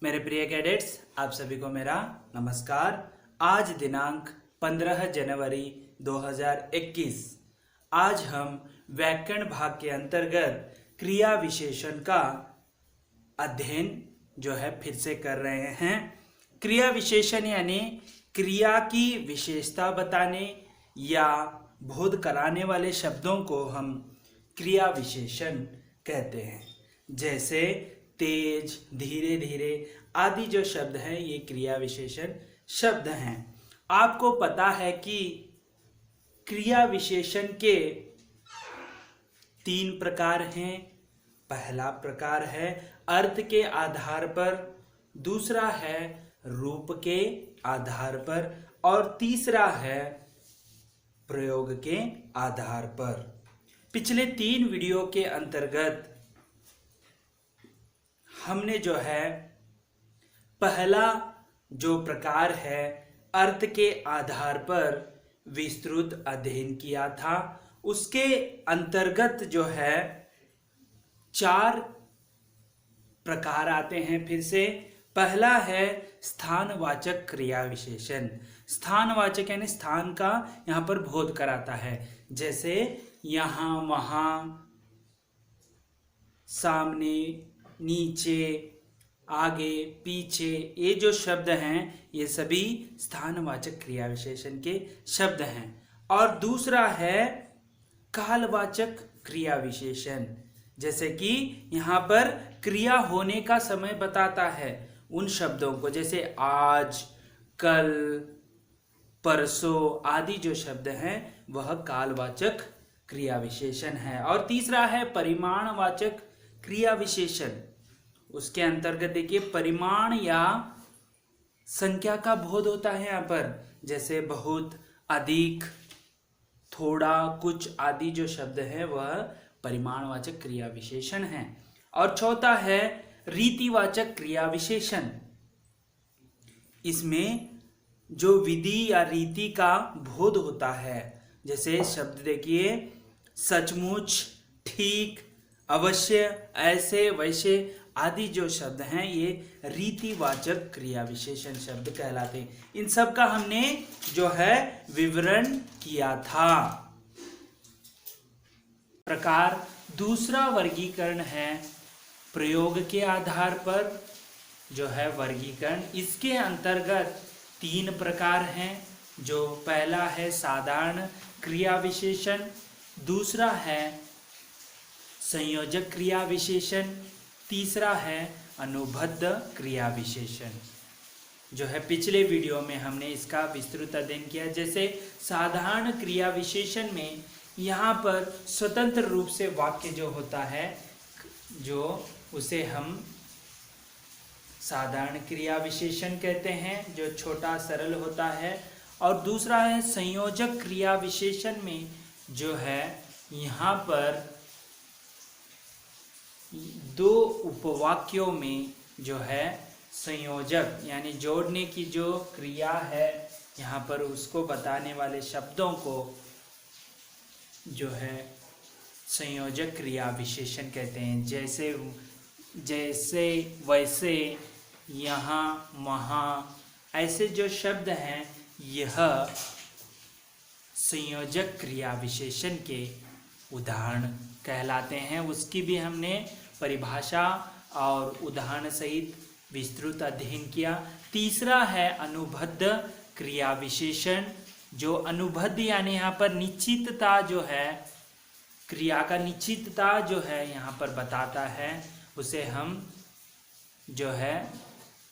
मेरे प्रिय कैडेट्स, आप सभी को मेरा नमस्कार। आज दिनांक 15 जनवरी 2021। आज हम व्याकरण भाग के अंतर्गत क्रिया विशेषण का अध्ययन जो है फिर से कर रहे हैं। क्रिया विशेषण यानी क्रिया की विशेषता बताने या बोध कराने वाले शब्दों को हम क्रिया विशेषण कहते हैं। जैसे तेज, धीरे धीरे आदि जो शब्द हैं ये क्रिया विशेषण शब्द हैं। आपको पता है कि क्रिया विशेषण के 3 प्रकार हैं। पहला प्रकार है अर्थ के आधार पर, दूसरा है रूप के आधार पर और तीसरा है प्रयोग के आधार पर। पिछले 3 वीडियो के अंतर्गत हमने जो है पहला जो प्रकार है अर्थ के आधार पर विस्तृत अध्ययन किया था। उसके अंतर्गत जो है 4 प्रकार आते हैं फिर से। पहला है स्थानवाचक क्रिया विशेषण। स्थानवाचक यानी स्थान का यहाँ पर बोध कराता है। जैसे यहाँ, वहाँ, सामने, नीचे, आगे, पीछे, ये जो शब्द हैं ये सभी स्थानवाचक क्रिया विशेषण के शब्द हैं। और दूसरा है कालवाचक क्रिया विशेषण। जैसे कि यहाँ पर क्रिया होने का समय बताता है उन शब्दों को, जैसे आज, कल, परसों आदि जो शब्द हैं वह कालवाचक क्रिया विशेषण है। और तीसरा है परिमाणवाचक क्रिया विशेषण। उसके अंतर्गत देखिए परिमाण या संख्या का बोध होता है यहाँ पर, जैसे बहुत, अधिक, थोड़ा, कुछ आदि जो शब्द है वह परिमाणवाचक क्रिया विशेषण है। और चौथा है रीतिवाचक क्रिया विशेषण। इसमें जो विधि या रीति का बोध होता है, जैसे शब्द देखिए सचमुच, ठीक, अवश्य, ऐसे, वैसे आदि जो शब्द हैं ये रीतिवाचक क्रिया विशेषण शब्द कहलाते हैं। इन सब का हमने जो है विवरण किया था। प्रकार दूसरा वर्गीकरण है प्रयोग के आधार पर जो है वर्गीकरण। इसके अंतर्गत 3 प्रकार हैं। जो पहला है साधारण क्रिया विशेषण, दूसरा है संयोजक क्रिया विशेषण, तीसरा है अनुबद्ध क्रिया विशेषण। जो है पिछले वीडियो में हमने इसका विस्तृत अध्ययन किया। जैसे साधारण क्रिया विशेषण में यहाँ पर स्वतंत्र रूप से वाक्य जो होता है जो उसे हम साधारण क्रिया विशेषण कहते हैं, जो छोटा सरल होता है। और दूसरा है संयोजक क्रिया विशेषण में जो है यहाँ पर 2 उपवाक्यों में जो है संयोजक यानी जोड़ने की जो क्रिया है यहाँ पर उसको बताने वाले शब्दों को जो है संयोजक क्रिया विशेषण कहते हैं। जैसे जैसे, वैसे, यहाँ, वहाँ, ऐसे जो शब्द हैं यह संयोजक क्रिया विशेषण के उदाहरण कहलाते हैं। उसकी भी हमने परिभाषा और उदाहरण सहित विस्तृत अध्ययन किया। तीसरा है अनुबद्ध क्रिया विशेषण। जो अनुबद्ध यानी यहाँ पर निश्चितता जो है, क्रिया का निश्चितता जो है यहाँ पर बताता है, उसे हम जो है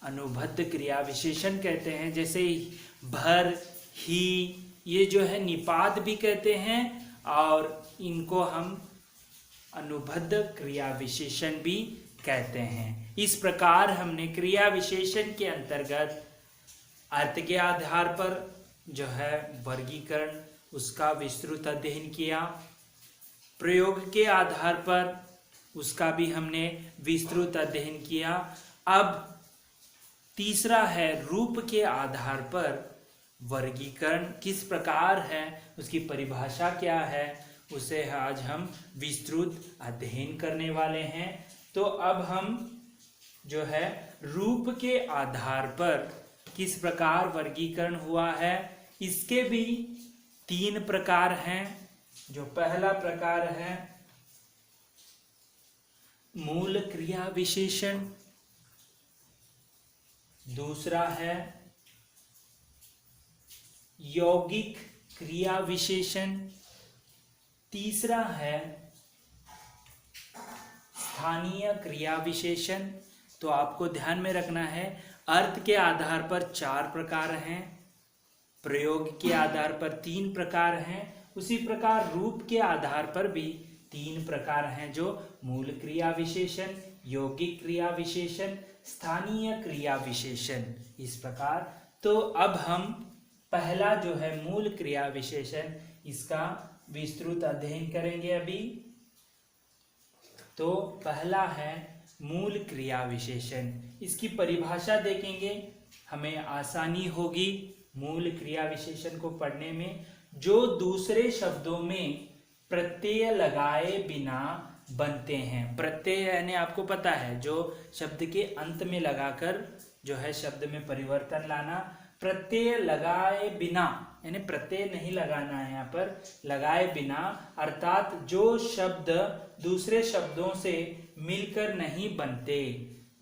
अनुबद्ध क्रिया विशेषण कहते हैं। जैसे भर, ही, ये जो है निपात भी कहते हैं और इनको हम अनुबद्ध क्रिया विशेषण भी कहते हैं। इस प्रकार हमने क्रिया विशेषण के अंतर्गत अर्थ के आधार पर जो है वर्गीकरण उसका विस्तृत अध्ययन किया। प्रयोग के आधार पर उसका भी हमने विस्तृत अध्ययन किया। अब तीसरा है रूप के आधार पर वर्गीकरण किस प्रकार है, उसकी परिभाषा क्या है, उसे आज हम विस्तृत अध्ययन करने वाले हैं। तो अब हम जो है रूप के आधार पर किस प्रकार वर्गीकरण हुआ है, इसके भी 3 प्रकार हैं। जो पहला प्रकार है मूल क्रिया विशेषण, दूसरा है यौगिक क्रिया विशेषण, तीसरा है स्थानीय क्रिया विशेषण। तो आपको ध्यान में रखना है अर्थ के आधार पर 4 प्रकार हैं, प्रयोग के आधार पर 3 प्रकार हैं, उसी प्रकार रूप के आधार पर भी 3 प्रकार हैं, जो मूल क्रिया विशेषण, यौगिक क्रिया विशेषण, स्थानीय क्रिया विशेषण। इस प्रकार तो अब हम पहला जो है मूल क्रिया विशेषण, इसका विस्तृत अध्ययन करेंगे अभी। तो पहला है मूल क्रिया विशेषण। इसकी परिभाषा देखेंगे, हमें आसानी होगी मूल क्रिया विशेषण को पढ़ने में। जो दूसरे शब्दों में प्रत्यय लगाए बिना बनते हैं। प्रत्यय यानी आपको पता है जो शब्द के अंत में लगाकर जो है शब्द में परिवर्तन लाना। प्रत्यय लगाए बिना यानी प्रत्यय नहीं लगाना है, यहाँ पर लगाए बिना, अर्थात जो शब्द दूसरे शब्दों से मिलकर नहीं बनते,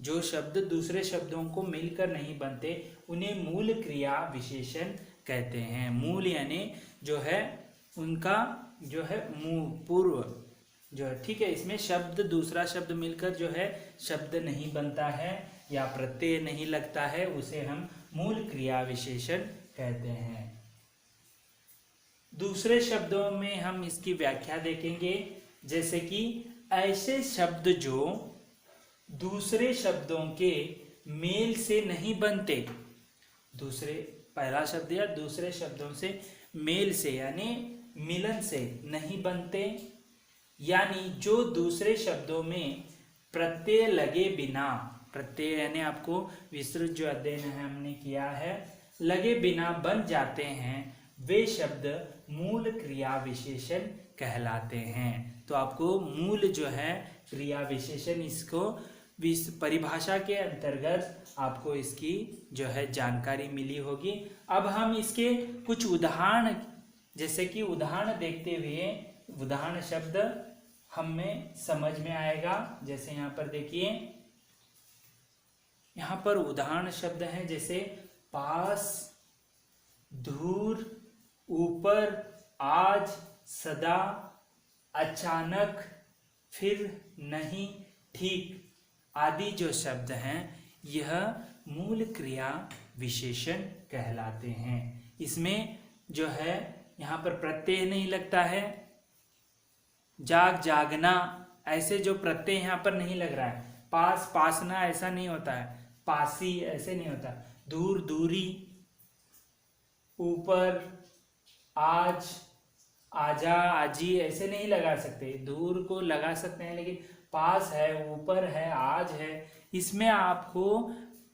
जो शब्द दूसरे शब्दों को मिलकर नहीं बनते, उन्हें मूल क्रिया विशेषण कहते हैं। मूल यानी जो है उनका जो है पूर्व जो है, ठीक है, इसमें शब्द दूसरा शब्द मिलकर जो है शब्द नहीं बनता है या प्रत्यय नहीं लगता है, उसे हम मूल क्रिया विशेषण कहते हैं। दूसरे शब्दों में हम इसकी व्याख्या देखेंगे, जैसे कि ऐसे शब्द जो दूसरे शब्दों के मेल से नहीं बनते। दूसरे पहला शब्द या दूसरे शब्दों से मेल से यानी मिलन से नहीं बनते, यानी जो दूसरे शब्दों में प्रत्यय लगे बिना, प्रत्यय यानी आपको विस्तृत जो अध्ययन है हमने किया है, लगे बिना बन जाते हैं, वे शब्द मूल क्रिया विशेषण कहलाते हैं। तो आपको मूल जो है क्रिया विशेषण, इसको परिभाषा के अंतर्गत आपको इसकी जो है जानकारी मिली होगी। अब हम इसके कुछ उदाहरण, जैसे कि उदाहरण देखते हुए उदाहरण शब्द हमें समझ में आएगा। जैसे यहाँ पर देखिए, यहाँ पर उदाहरण शब्द हैं, जैसे पास, दूर, ऊपर, आज, सदा, अचानक, फिर, नहीं, ठीक आदि जो शब्द हैं, यह मूल क्रिया विशेषण कहलाते हैं। इसमें जो है यहाँ पर प्रत्यय नहीं लगता है। जाग, जागना, ऐसे जो प्रत्यय यहाँ पर नहीं लग रहा है। पास, पासना ऐसा नहीं होता है। पासी ऐसे नहीं होता। दूर, दूरी, ऊपर, आज, आजा, आजी ऐसे नहीं लगा सकते। दूर को लगा सकते हैं, लेकिन पास है, ऊपर है, आज है, इसमें आपको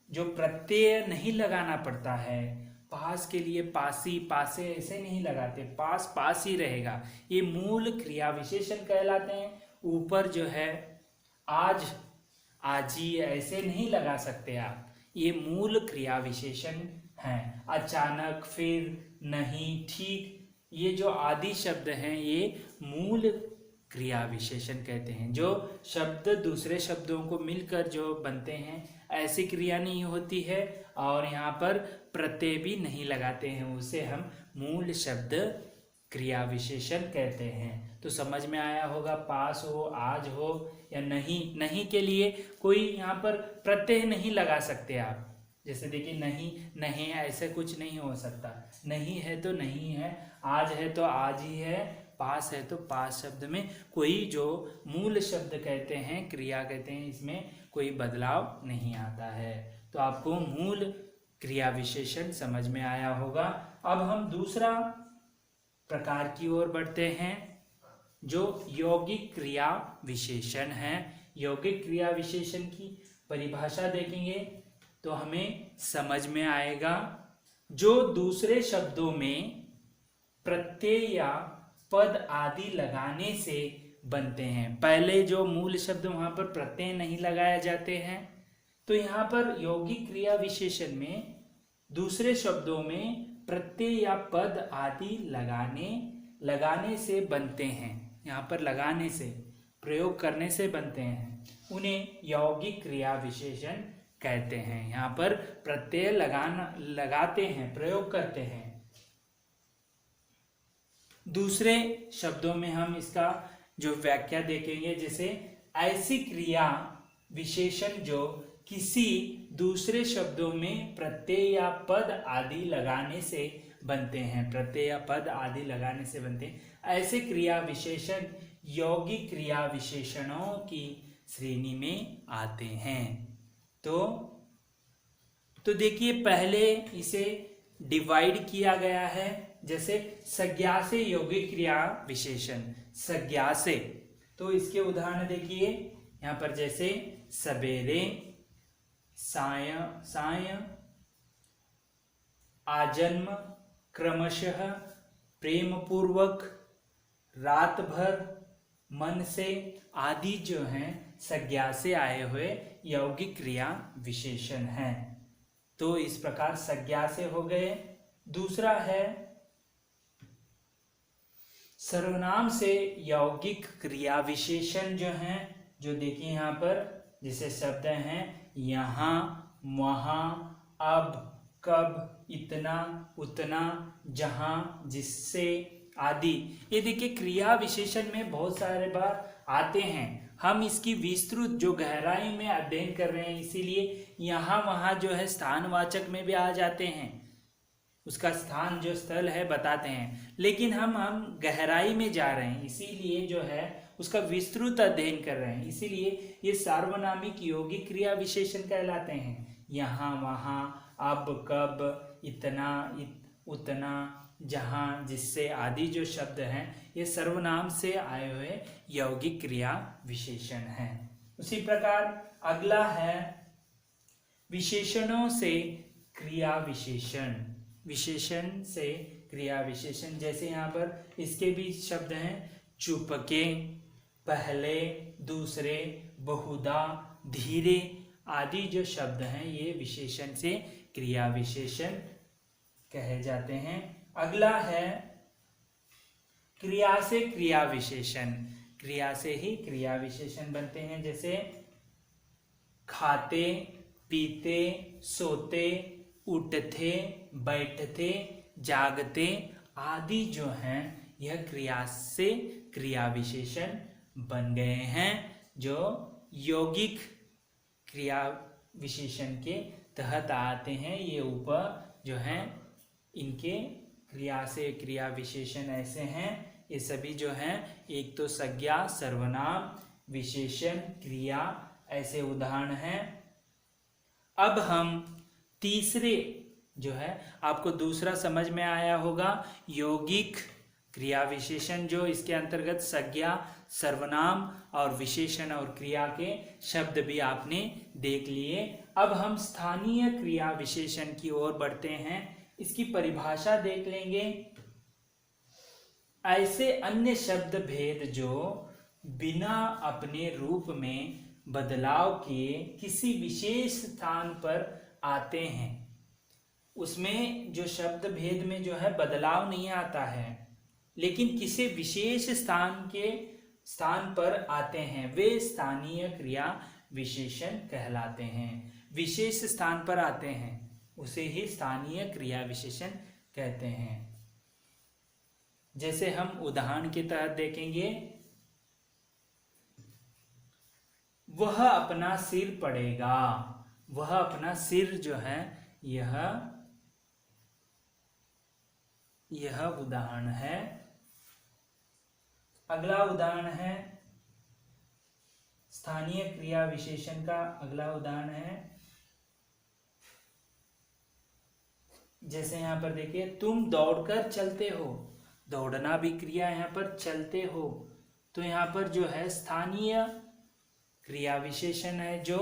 जो प्रत्यय नहीं लगाना पड़ता है। पास के लिए पासी, पासे ऐसे नहीं लगाते, पास पास ही रहेगा, ये मूल क्रिया विशेषण कहलाते हैं। ऊपर जो है आज, आजी ऐसे नहीं लगा सकते आप, ये मूल क्रिया विशेषण हैं। अचानक, फिर, नहीं, ठीक, ये जो आदि शब्द हैं ये मूल क्रिया विशेषण कहते हैं। जो शब्द दूसरे शब्दों को मिलकर जो बनते हैं, ऐसी क्रिया नहीं होती है और यहाँ पर प्रत्यय भी नहीं लगाते हैं, उसे हम मूल शब्द क्रिया विशेषण कहते हैं। तो समझ में आया होगा, पास हो, आज हो या नहीं। नहीं के लिए कोई यहाँ पर प्रत्यय नहीं लगा सकते आप। जैसे देखिए, नहीं, नहीं ऐसे कुछ नहीं हो सकता। नहीं है तो नहीं है, आज है तो आज ही है, पास है तो पास शब्द में कोई जो मूल शब्द कहते हैं, क्रिया कहते हैं, इसमें कोई बदलाव नहीं आता है। तो आपको मूल क्रिया विशेषण समझ में आया होगा। अब हम दूसरा प्रकार की ओर बढ़ते हैं, जो यौगिक क्रिया विशेषण है। यौगिक क्रिया विशेषण की परिभाषा देखेंगे तो हमें समझ में आएगा, जो दूसरे शब्दों में प्रत्यय या पद आदि लगाने से बनते हैं। पहले जो मूल शब्द वहां पर प्रत्यय नहीं लगाए जाते हैं, तो यहाँ पर यौगिक क्रिया विशेषण में दूसरे शब्दों में प्रत्यय या पद आदि लगाने से बनते हैं। यहाँ पर लगाने से, प्रयोग करने से बनते हैं, उन्हें यौगिक क्रिया विशेषण कहते हैं। यहाँ पर प्रत्यय लगाते हैं, प्रयोग करते हैं। दूसरे शब्दों में हम इसका जो व्याख्या देखेंगे, जैसे ऐसी क्रिया विशेषण जो किसी दूसरे शब्दों में प्रत्यय या पद आदि लगाने से बनते हैं, प्रत्यय या पद आदि लगाने से बनते हैं, ऐसे क्रिया विशेषण यौगिक क्रिया विशेषणों की श्रेणी में आते हैं। तो देखिए, पहले इसे डिवाइड किया गया है, जैसे संज्ञा से यौगिक क्रिया विशेषण, संज्ञा से। तो इसके उदाहरण देखिए यहाँ पर, जैसे सवेरे, साय, आजन्म, क्रमशः, प्रेम पूर्वक, रात भर, मन से आदि जो हैं संज्ञा से आए हुए यौगिक क्रिया विशेषण हैं। तो इस प्रकार संज्ञा से हो गए। दूसरा है सर्वनाम से यौगिक क्रिया विशेषण जो हैं, जो देखिए यहाँ पर जैसे शब्द हैं यहाँ, वहाँ, अब, कब, इतना, उतना, जहाँ, जिससे आदि। ये देखिए क्रिया विशेषण में बहुत सारे बार आते हैं। हम इसकी विस्तृत जो गहराई में अध्ययन कर रहे हैं, इसीलिए यहाँ वहाँ जो है स्थानवाचक में भी आ जाते हैं, उसका स्थान जो स्थल है बताते हैं। लेकिन हम गहराई में जा रहे हैं, इसीलिए जो है उसका विस्तृत अध्ययन कर रहे हैं, इसीलिए ये सार्वनामिक यौगिक क्रिया विशेषण कहलाते हैं। यहाँ, वहाँ, अब, कब, इतना, उतना, जहाँ, जिससे आदि जो शब्द हैं ये सर्वनाम से आए हुए यौगिक क्रिया विशेषण हैं। उसी प्रकार अगला है विशेषणों से क्रिया विशेषण, विशेषण से क्रिया विशेषण। जैसे यहाँ पर इसके भी शब्द हैं चुपके, पहले, दूसरे, बहुधा, धीरे आदि जो शब्द हैं ये विशेषण से क्रिया विशेषण कहे जाते हैं। अगला है क्रिया से क्रिया विशेषण, क्रिया से ही क्रिया विशेषण बनते हैं। जैसे खाते, पीते, सोते, उठते, बैठते, जागते आदि जो हैं यह क्रिया से क्रिया विशेषण बन गए हैं, जो यौगिक क्रिया विशेषण के तहत आते हैं। ये ऊपर जो हैं इनके क्रिया से क्रिया विशेषण ऐसे हैं। ये सभी जो हैं एक तो संज्ञा, सर्वनाम, विशेषण, क्रिया ऐसे उदाहरण हैं। अब हम तीसरे जो है, आपको दूसरा समझ में आया होगा, यौगिक क्रिया विशेषण जो इसके अंतर्गत संज्ञा, सर्वनाम और विशेषण और क्रिया के शब्द भी आपने देख लिए। अब हम स्थानीय क्रिया विशेषण की ओर बढ़ते हैं। इसकी परिभाषा देख लेंगे। ऐसे अन्य शब्द भेद जो बिना अपने रूप में बदलाव किए किसी विशेष स्थान पर आते हैं, उसमें जो शब्द भेद में जो है बदलाव नहीं आता है, लेकिन किसी विशेष स्थान पर आते हैं, वे स्थानीय क्रिया विशेषण कहलाते हैं। विशेष स्थान पर आते हैं उसे ही स्थानीय क्रिया विशेषण कहते हैं। जैसे हम उदाहरण के तहत देखेंगे, वह अपना सिर पड़ेगा। वह अपना सिर जो है यह उदाहरण है। अगला उदाहरण है स्थानीय क्रिया विशेषण का। अगला उदाहरण है जैसे यहाँ पर देखिए, तुम दौड़कर चलते हो। दौड़ना भी क्रिया, यहाँ पर चलते हो, तो यहाँ पर जो है स्थानीय क्रिया विशेषण है जो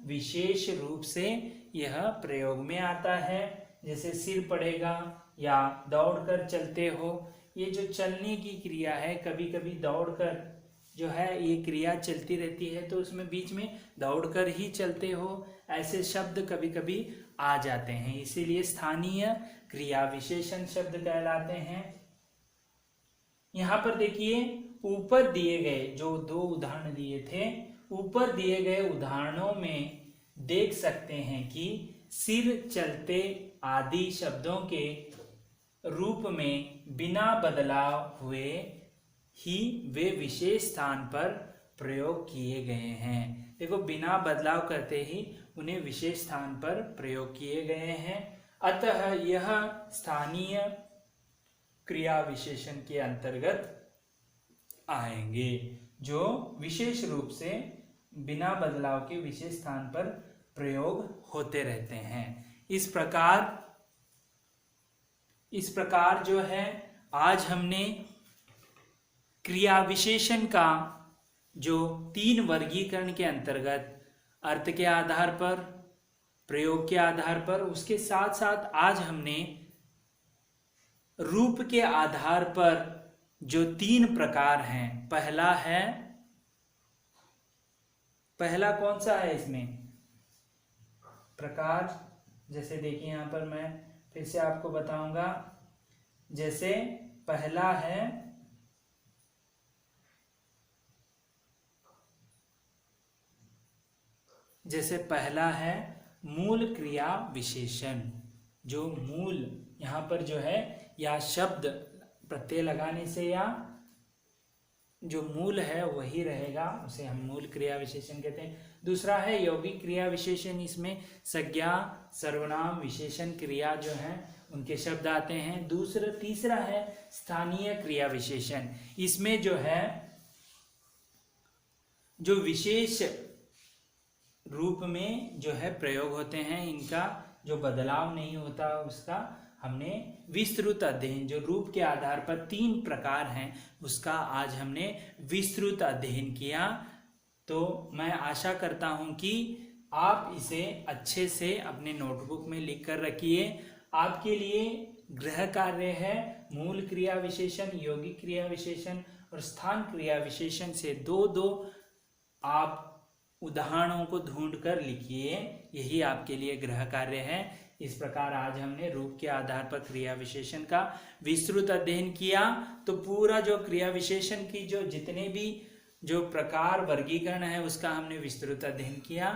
विशेष रूप से यह प्रयोग में आता है। जैसे सिर पड़ेगा या दौड़कर चलते हो, ये जो चलने की क्रिया है, कभी कभी दौड़कर जो है ये क्रिया चलती रहती है, तो उसमें बीच में दौड़कर ही चलते हो ऐसे शब्द कभी कभी आ जाते हैं, इसीलिए स्थानीय क्रिया विशेषण शब्द कहलाते हैं। यहाँ पर देखिए, ऊपर दिए गए जो 2 उदाहरण दिए थे, ऊपर दिए गए उदाहरणों में देख सकते हैं कि सिर, चलते आदि शब्दों के रूप में बिना बदलाव हुए ही वे विशेष स्थान पर प्रयोग किए गए हैं। देखो, बिना बदलाव करते ही उन्हें विशेष स्थान पर प्रयोग किए गए हैं, अतः यह स्थानीय क्रिया विशेषण के अंतर्गत आएंगे, जो विशेष रूप से बिना बदलाव के विशेष स्थान पर प्रयोग होते रहते हैं। इस प्रकार जो है, आज हमने क्रिया विशेषण का जो 3 वर्गीकरण के अंतर्गत अर्थ के आधार पर, प्रयोग के आधार पर, उसके साथ साथ आज हमने रूप के आधार पर जो 3 प्रकार हैं, पहला कौन सा है इसमें प्रकार, जैसे देखिए यहाँ पर मैं फिर से आपको बताऊंगा। जैसे पहला है मूल क्रिया विशेषण। जो मूल यहाँ पर जो है, या शब्द प्रत्यय लगाने से या जो मूल है वही रहेगा, उसे हम मूल क्रिया विशेषण कहते हैं। दूसरा है यौगिक क्रिया विशेषण, इसमें संज्ञा, सर्वनाम, विशेषण, क्रिया जो है उनके शब्द आते हैं। तीसरा है स्थानीय क्रिया विशेषण, इसमें जो है जो विशेष रूप में जो है प्रयोग होते हैं, इनका जो बदलाव नहीं होता, उसका हमने विस्तृत अध्ययन, जो रूप के आधार पर 3 प्रकार हैं, उसका आज हमने विस्तृत अध्ययन किया। तो मैं आशा करता हूं कि आप इसे अच्छे से अपने नोटबुक में लिख कर रखिए। आपके लिए गृह कार्य है मूल क्रिया विशेषण, यौगिक क्रिया विशेषण और स्थान क्रिया विशेषण से 2-2 आप उदाहरणों को ढूंढकर लिखिए, यही आपके लिए गृह कार्य है। इस प्रकार आज हमने रूप के आधार पर क्रिया विशेषण का विस्तृत अध्ययन किया। तो पूरा जो क्रिया विशेषण की जो जितने भी जो प्रकार वर्गीकरण है, उसका हमने विस्तृत अध्ययन किया।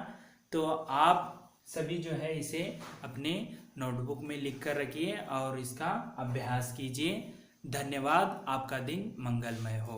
तो आप सभी जो है इसे अपने नोटबुक में लिख कर रखिए और इसका अभ्यास कीजिए। धन्यवाद। आपका दिन मंगलमय हो।